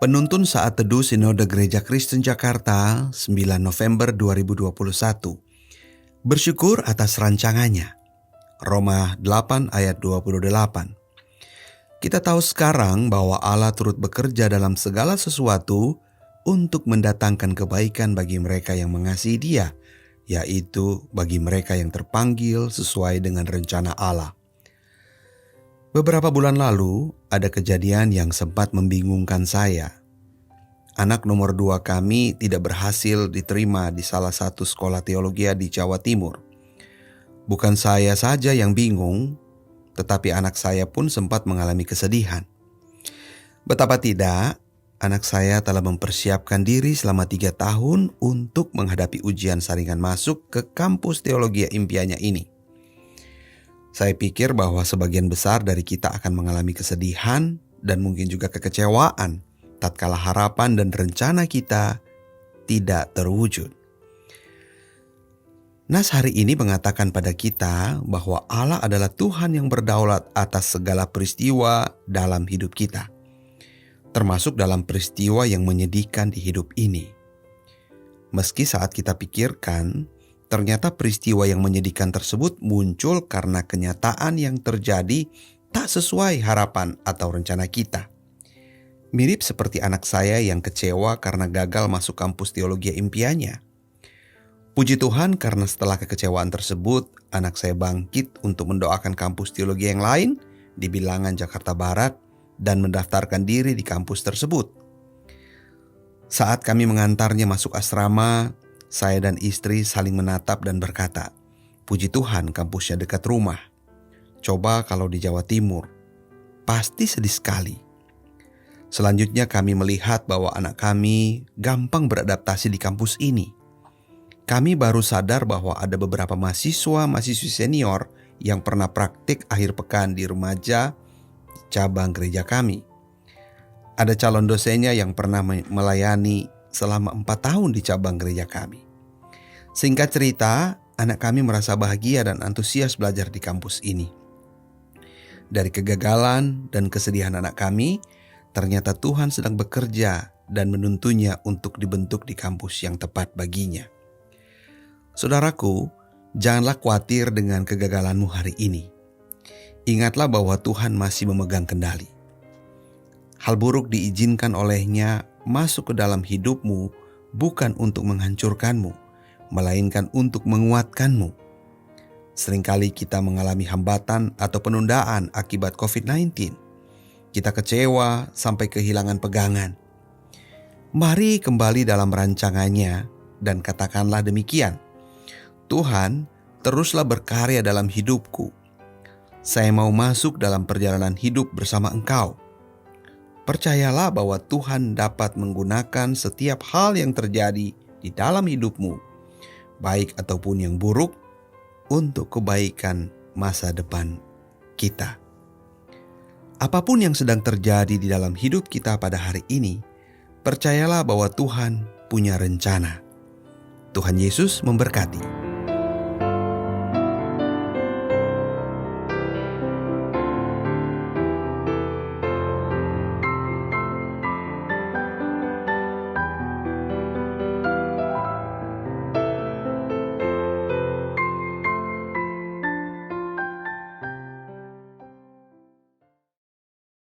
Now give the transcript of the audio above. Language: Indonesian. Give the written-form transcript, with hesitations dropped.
Penuntun Saat Teduh Sinode Gereja Kristen Jakarta 9 November 2021. Bersyukur atas rancangannya. Roma 8 ayat 28. Kita tahu sekarang bahwa Allah turut bekerja dalam segala sesuatu untuk mendatangkan kebaikan bagi mereka yang mengasihi Dia, yaitu bagi mereka yang terpanggil sesuai dengan rencana Allah. Beberapa bulan lalu, ada kejadian yang sempat membingungkan saya. Anak nomor 2 kami tidak berhasil diterima di salah satu sekolah teologi di Jawa Timur. Bukan saya saja yang bingung, tetapi anak saya pun sempat mengalami kesedihan. Betapa tidak, anak saya telah mempersiapkan diri selama 3 tahun untuk menghadapi ujian saringan masuk ke kampus teologi impiannya ini. Saya pikir bahwa sebagian besar dari kita akan mengalami kesedihan dan mungkin juga kekecewaan tatkala harapan dan rencana kita tidak terwujud. Nas hari ini mengatakan pada kita bahwa Allah adalah Tuhan yang berdaulat atas segala peristiwa dalam hidup kita, termasuk dalam peristiwa yang menyedihkan di hidup ini. Meski saat kita pikirkan, ternyata peristiwa yang menyedihkan tersebut muncul karena kenyataan yang terjadi tak sesuai harapan atau rencana kita. Mirip seperti anak saya yang kecewa karena gagal masuk kampus teologi impiannya. Puji Tuhan karena setelah kekecewaan tersebut, anak saya bangkit untuk mendoakan kampus teologi yang lain di Bilangan, Jakarta Barat dan mendaftarkan diri di kampus tersebut. Saat kami mengantarnya masuk asrama, saya dan istri saling menatap dan berkata, "Puji Tuhan kampusnya dekat rumah. Coba kalau di Jawa Timur, pasti sedih sekali." Selanjutnya kami melihat bahwa anak kami gampang beradaptasi di kampus ini. Kami baru sadar bahwa ada beberapa mahasiswa-mahasiswi senior yang pernah praktik akhir pekan di remaja cabang gereja kami. Ada calon dosennya yang pernah melayani selama 4 tahun di cabang gereja kami. Singkat cerita, anak kami merasa bahagia dan antusias belajar di kampus ini. Dari kegagalan dan kesedihan anak kami, ternyata Tuhan sedang bekerja dan menuntunnya untuk dibentuk di kampus yang tepat baginya. Saudaraku, janganlah khawatir dengan kegagalanmu hari ini. Ingatlah bahwa Tuhan masih memegang kendali. Hal buruk diizinkan olehnya masuk ke dalam hidupmu bukan untuk menghancurkanmu, melainkan untuk menguatkanmu. Seringkali kita mengalami hambatan atau penundaan akibat COVID-19. Kita kecewa sampai kehilangan pegangan. Mari kembali dalam rancangannya dan katakanlah demikian, "Tuhan, teruslah berkarya dalam hidupku. Saya mau masuk dalam perjalanan hidup bersama Engkau." Percayalah bahwa Tuhan dapat menggunakan setiap hal yang terjadi di dalam hidupmu, baik ataupun yang buruk, untuk kebaikan masa depan kita. Apapun yang sedang terjadi di dalam hidup kita pada hari ini, percayalah bahwa Tuhan punya rencana. Tuhan Yesus memberkati.